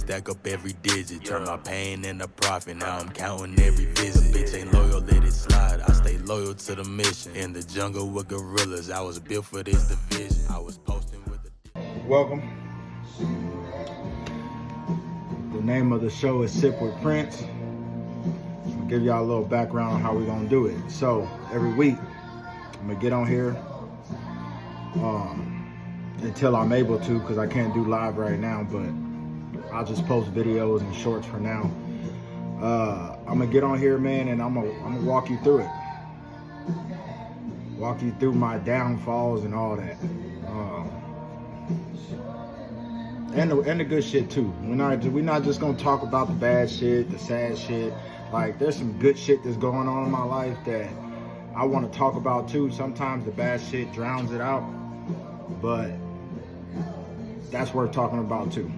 stack up every digit. Turn my pain into profit, now I'm counting every visit. Bitch ain't loyal, let it slide. I stay loyal to the mission. In the jungle with gorillas, I was built for this division. I was posting with the... Welcome. The name of the show is Sip with Prince. I'll give y'all a little background on how we're gonna do it. So every week, I'm gonna get on here until I'm able to, because I can't do live right now, but I'll just post videos and shorts for now. I'm gonna get on here, man, and I'm gonna walk you through it. Walk you through my downfalls and all that. And the good shit too. We're not just gonna talk about the bad shit, the sad shit. Like, there's some good shit that's going on in my life that I want to talk about too. Sometimes the bad shit drowns it out, but that's worth talking about too.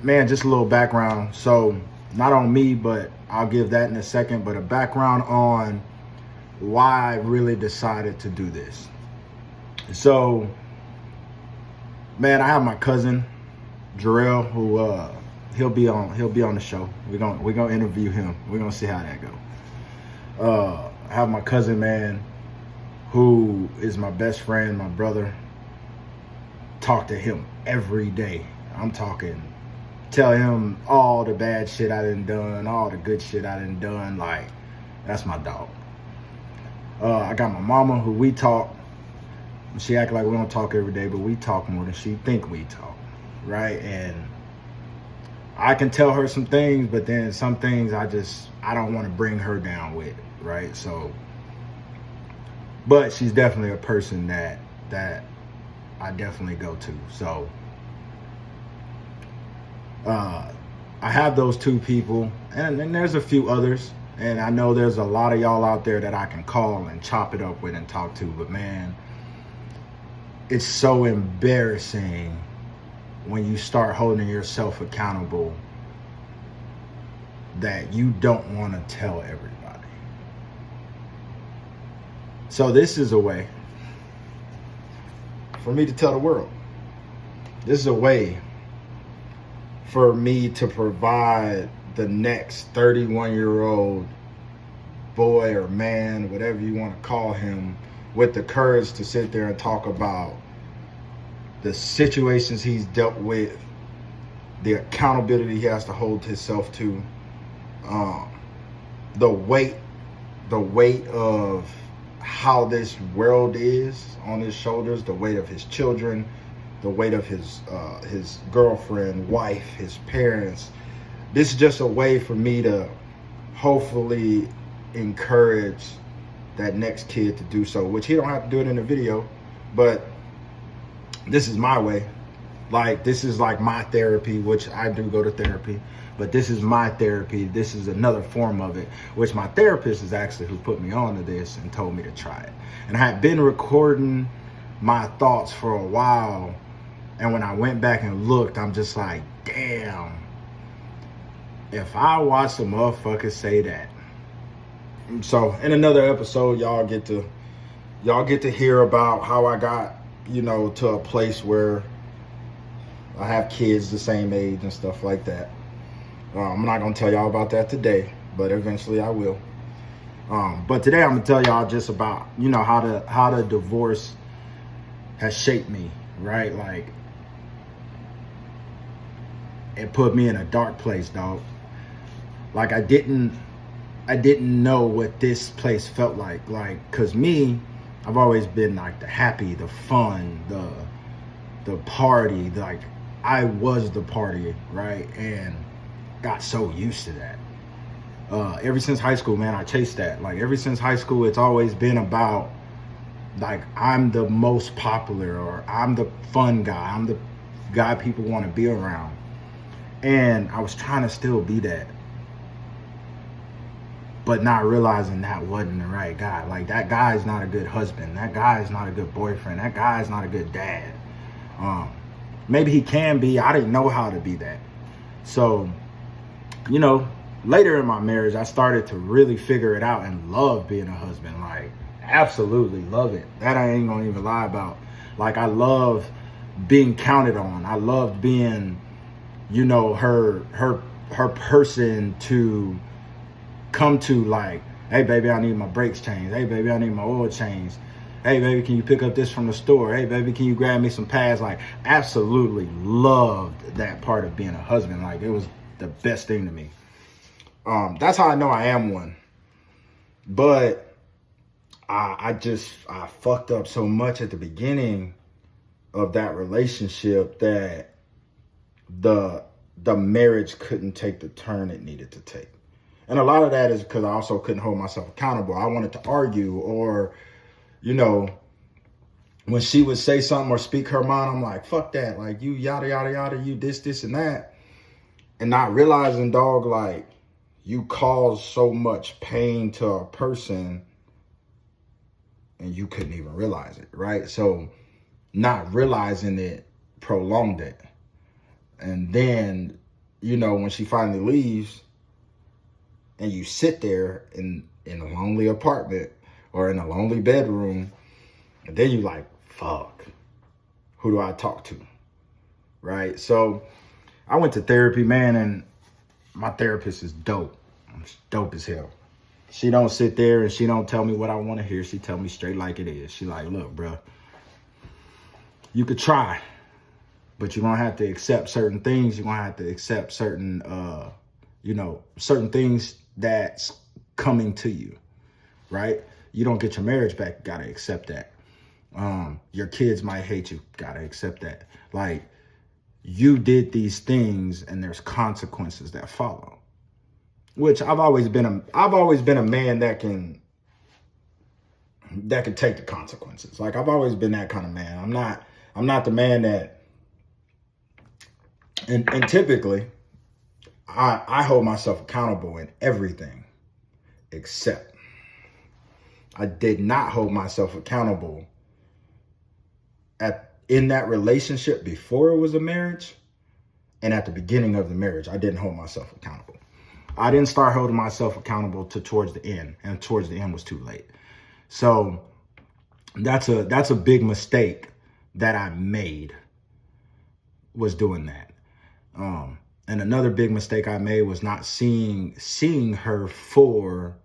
Man, just a little background. So, not on me, but I'll give that in a second, but a background on why I really decided to do this. So, man, I have my cousin Jarrell, who he'll be on the show. We're gonna interview him. We're gonna see how that go. I have my cousin, man, who is my best friend, my brother. Talk to him every day. I'm talking, tell him all the bad shit I done, all the good shit I done. Like, that's my dog. I got my mama, who we talk. She act like we don't talk every day, but we talk more than she think we talk, right? And I can tell her some things, but then some things I don't want to bring her down with, right? So, but she's definitely a person that I definitely go to. So, I have those two people, and then there's a few others, and I know there's a lot of y'all out there that I can call and chop it up with and talk to, but man, it's so embarrassing when you start holding yourself accountable that you don't want to tell everybody. So this is a way for me to tell the world. This is a way for me to provide the next 31-year-old boy or man, whatever you want to call him, with the courage to sit there and talk about the situations he's dealt with, the accountability he has to hold himself to, the weight of how this world is on his shoulders, the weight of his children, the weight of his girlfriend, wife, his parents. This is just a way for me to hopefully encourage that next kid to do so, which he don't have to do it in a video, but this is my way. Like, this is like my therapy, which I do go to therapy, but this is my therapy. This is another form of it, which my therapist is actually who put me on to this and told me to try it. And I had been recording my thoughts for a while, and when I went back and looked, I'm just like, damn, if I watch a motherfucker say that. So in another episode, y'all get to hear about how I got, to a place where I have kids the same age and stuff like that. I'm not gonna tell y'all about that today, but eventually I will. But today I'm gonna tell y'all just about, how the divorce has shaped me, right? Like, it put me in a dark place, dog. Like, I didn't know what this place felt like. Like, cause me, I've always been like the happy, the fun, the party. Like, I was the party, right? And got so used to that. Ever since high school, man, I chased that. Like, ever since high school, it's always been about, like, I'm the most popular, or I'm the fun guy. I'm the guy people want to be around. And I was trying to still be that, but not realizing that wasn't the right guy. Like, that guy is not a good husband. That guy is not a good boyfriend. That guy is not a good dad. Maybe he can be. I didn't know how to be that. So, later in my marriage, I started to really figure it out and love being a husband. Like, absolutely love it. That I ain't gonna even lie about. Like, I love being counted on. I loved being, you know, her person to come to, like, hey baby, I need my brakes changed. Hey baby, I need my oil changed. Hey baby, can you pick up this from the store? Hey baby, can you grab me some pads? Like, absolutely loved that part of being a husband. Like, it was the best thing to me. That's how I know I am one. But I fucked up so much at the beginning of that relationship that the marriage couldn't take the turn it needed to take. And a lot of that is because I also couldn't hold myself accountable. I wanted to argue, or, you know, when she would say something or speak her mind, I'm like, fuck that. Like, you yada, yada, yada, you this, and that. And not realizing, dog, like, you cause so much pain to a person and you couldn't even realize it, right? So not realizing it prolonged it. And then, you know, when she finally leaves and you sit there in a lonely apartment or in a lonely bedroom, and then you like, fuck, who do I talk to, right? So I went to therapy, man, and my therapist is dope. It's dope as hell. She don't sit there and she don't tell me what I want to hear. She tell me straight like it is. She like, look, bro, you could try, but you're going to have to accept certain things. You're going to have to accept certain, you know, certain things that's coming to you, right? You don't get your marriage back. You got to accept that. Your kids might hate you. Got to accept that. Like, you did these things and there's consequences that follow. Which I've always been a man that can take the consequences. Like, I've always been that kind of man. I'm not the man that, and typically I hold myself accountable in everything, except I did not hold myself accountable in that relationship before it was a marriage, and at the beginning of the marriage, I didn't hold myself accountable. I didn't start holding myself accountable towards the end, and towards the end was too late. So that's a big mistake that I made, was doing that. And another big mistake I made was not seeing her for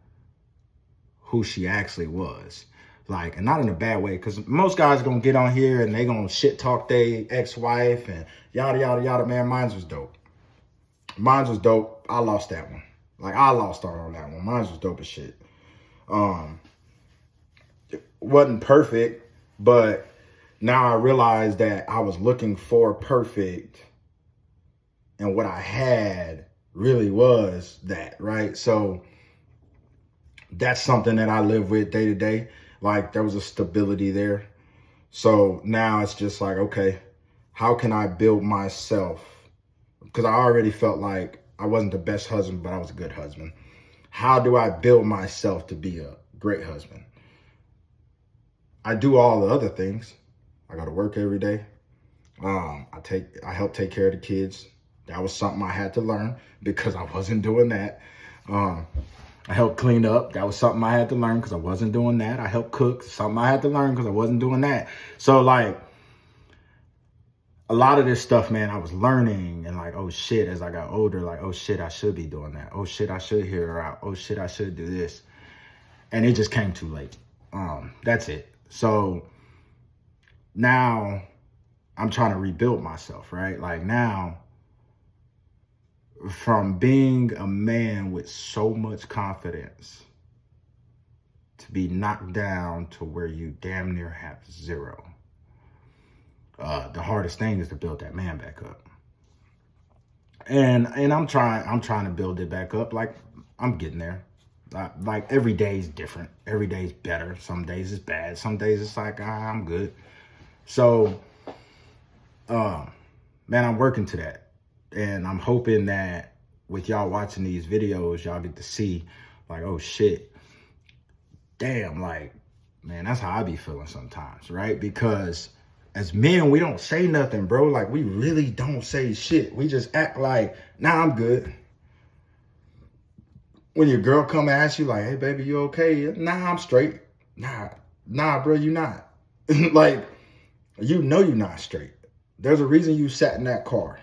who she actually was. Like, and not in a bad way, because most guys gonna get on here and they gonna shit talk their ex-wife and yada, yada, yada. Man, mine was dope. Mine was dope. I lost that one. Like, I lost out on that one. Mine was dope as shit. It wasn't perfect, but now I realize that I was looking for perfect, and what I had really was that, right? So that's something that I live with day to day. Like, there was a stability there. So now it's just like, okay, how can I build myself? Because I already felt like I wasn't the best husband, but I was a good husband. How do I build myself to be a great husband? I do all the other things. I go to work every day. I help take care of the kids. That was something I had to learn because I wasn't doing that. I helped clean up. That was something I had to learn because I wasn't doing that. I helped cook. Something I had to learn because I wasn't doing that. So, like, a lot of this stuff, man, I was learning, and like, oh shit, as I got older, like, oh shit, I should be doing that. Oh shit, I should hear her out. Oh shit, I should do this. And it just came too late. That's it. So now I'm trying to rebuild myself, right? Like, now, from being a man with so much confidence to be knocked down to where you damn near have zero. The hardest thing is to build that man back up. And I'm trying to build it back up. Like, I'm getting there. Like, every day is different. Every day is better. Some days it's bad. Some days it's like, I'm good. So, man, I'm working to that. And I'm hoping that with y'all watching these videos, y'all get to see, like, oh shit, damn, like, man, that's how I be feeling sometimes, right? Because as men, we don't say nothing, bro. Like, we really don't say shit. We just act like, nah, I'm good. When your girl come and ask you, like, hey, baby, you okay? Nah, I'm straight. Nah, bro, you not. Like, you know you're not straight. There's a reason you sat in that car.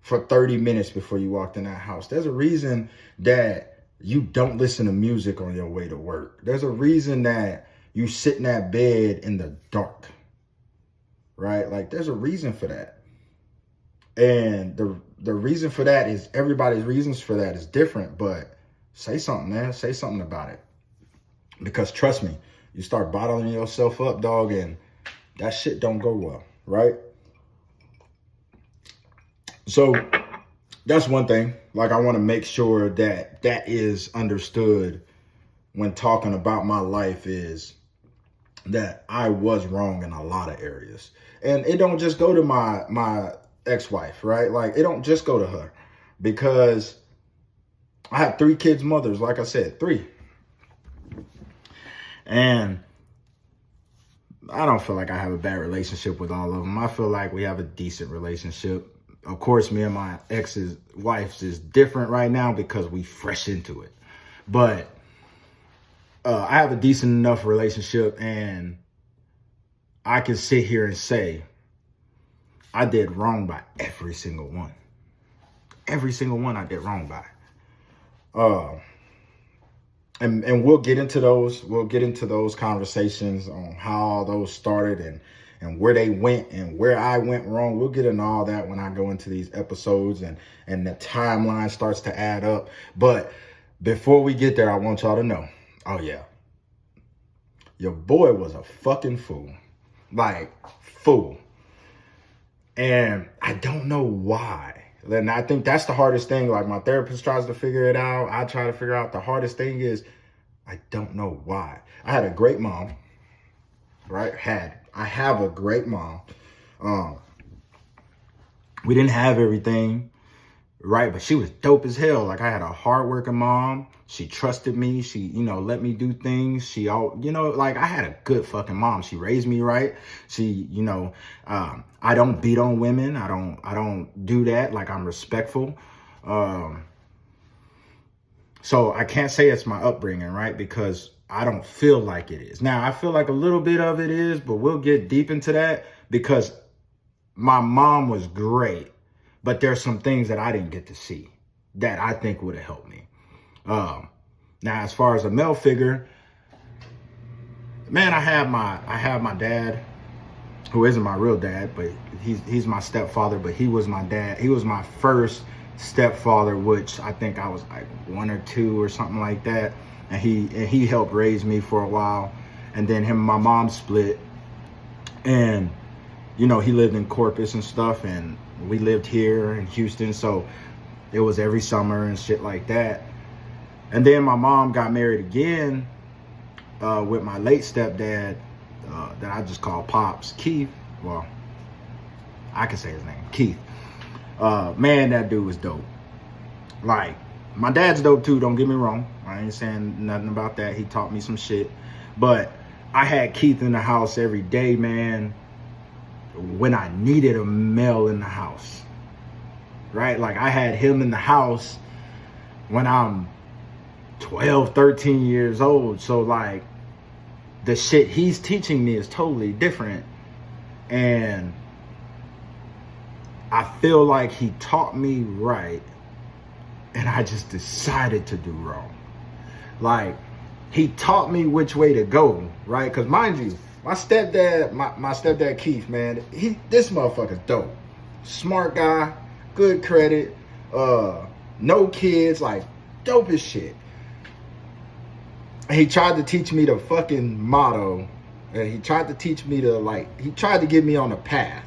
for 30 minutes before you walked in that house. There's a reason that you don't listen to music on your way to work. There's a reason that you sit in that bed in the dark, right? Like, there's a reason for that. And the reason for that is, everybody's reasons for that is different, but say something, man. Say something about it. Because trust me, you start bottling yourself up, dog, and that shit don't go well, right? So that's one thing. Like, I want to make sure that that is understood when talking about my life, is that I was wrong in a lot of areas. And it don't just go to my ex-wife, right? Like, it don't just go to her, because I have 3 kids' mothers, like I said, 3. And I don't feel like I have a bad relationship with all of them. I feel like we have a decent relationship. Of course, me and my ex's wife is different right now because we fresh into it. But I have a decent enough relationship, and I can sit here and say I did wrong by every single one. Every single one I did wrong by. And we'll get into those. We'll get into those conversations on how all those started and where they went and where I went wrong. We'll get into all that when I go into these episodes and the timeline starts to add up. But before we get there, I want y'all to know, oh yeah, your boy was a fucking fool. Like, fool. And I don't know why. And I think that's the hardest thing. Like, my therapist tries to figure it out. I try to figure out. The hardest thing is, I don't know why. I had a great mom, right? I have a great mom. We didn't have everything, right? But she was dope as hell. Like, I had a hardworking mom. She trusted me. She, let me do things. She like, I had a good fucking mom. She raised me right. She, I don't beat on women. I don't do that. Like, I'm respectful. So I can't say it's my upbringing, right? Because I don't feel like it is. Now, I feel like a little bit of it is, but we'll get deep into that, because my mom was great, but there's some things that I didn't get to see that I think would have helped me. Now, as far as a male figure, man, I have my dad, who isn't my real dad, but he's my stepfather, but he was my dad. He was my first stepfather, which I think I was like 1 or 2 or something like that. And he helped raise me for a while. And then him and my mom split. And, he lived in Corpus and stuff, and we lived here in Houston. So it was every summer and shit like that. And then my mom got married again with my late stepdad, that I just call Pops, Keith. Well, I can say his name, Keith. Man, that dude was dope. Like, my dad's dope too, don't get me wrong. I ain't saying nothing about that. He taught me some shit. But I had Keith in the house every day, man, when I needed a male in the house. Right? Like, I had him in the house when I'm 12, 13 years old. So, like, the shit he's teaching me is totally different. And I feel like he taught me right, and I just decided to do wrong. Like, he taught me which way to go, right? Because mind you, my stepdad Keith, man, this motherfucker's dope. Smart guy, good credit, no kids, like, dope as shit. And he tried to teach me the fucking motto, and he tried to teach me he tried to get me on a path.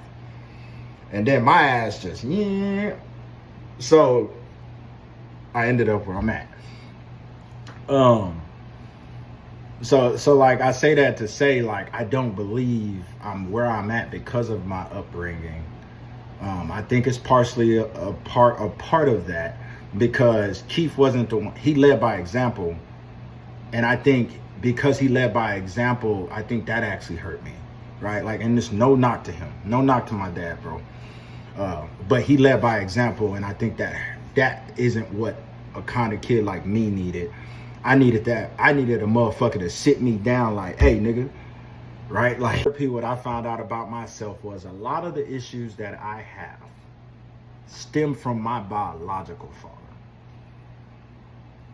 And then my ass just, yeah. So I ended up where I'm at. So like, I say that to say, like, I don't believe I'm where I'm at because of my upbringing. I think it's partially a part of that, because Keith wasn't the one. He led by example. And I think because he led by example, I think that actually hurt me, right? Like, and there's no knock to him. No knock to my dad, bro. But he led by example, and I think that isn't what a kind of kid like me needed. I needed that. I needed a motherfucker to sit me down like, hey, nigga, right? Like, what I found out about myself was a lot of the issues that I have stem from my biological father.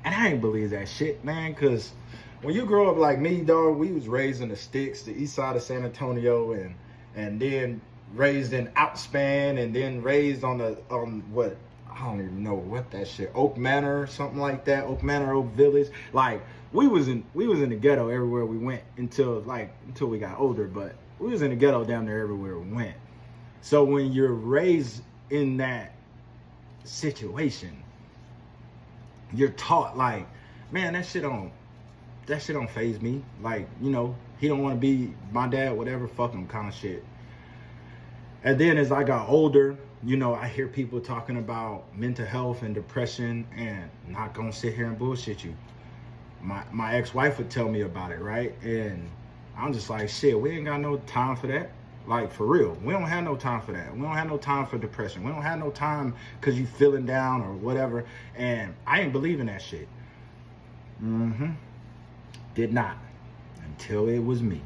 And I ain't believe that shit, man, because when you grow up like me, dog, we was raised in the sticks, the east side of San Antonio, and then raised in Outspan, and then raised on what, I don't even know what that shit, Oak Manor or something like that, Oak Manor, Oak Village. Like, we was in the ghetto everywhere we went until we got older, but we was in the ghetto down there everywhere we went. So when you're raised in that situation, you're taught like, man, that shit don't faze me. Like, you know, he don't want to be my dad, whatever, fuck him kind of shit. And then as I got older, you know, I hear people talking about mental health and depression, and not gonna sit here and bullshit you. My ex-wife would tell me about it, right? And I'm just like, shit, we ain't got no time for that. Like, for real, we don't have no time for that. We don't have no time for depression. We don't have no time because you feeling down or whatever. And I ain't believing that shit. Did not, until it was me.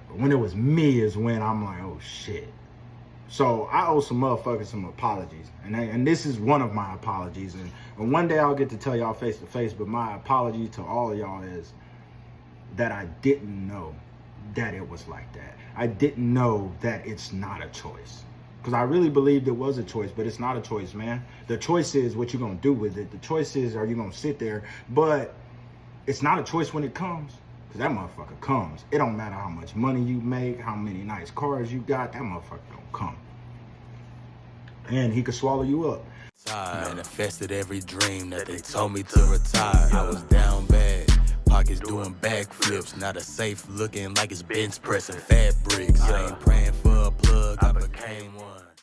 But when it was me is when I'm like, oh shit. So I owe some motherfuckers some apologies. And this is one of my apologies. And one day I'll get to tell y'all face to face, but my apology to all of y'all is that I didn't know that it was like that. I didn't know that it's not a choice. Because I really believed it was a choice, but it's not a choice, man. The choice is what you're going to do with it. The choice is, are you going to sit there? But it's not a choice when it comes. Because that motherfucker comes. It don't matter how much money you make, how many nice cars you got, that motherfucker don't come. And he could swallow you up. Manifested every dream that they told me to retire. I was down bad, pockets doing backflips. Not a safe looking like it's bench pressing fat bricks. I ain't praying for a plug, I became one.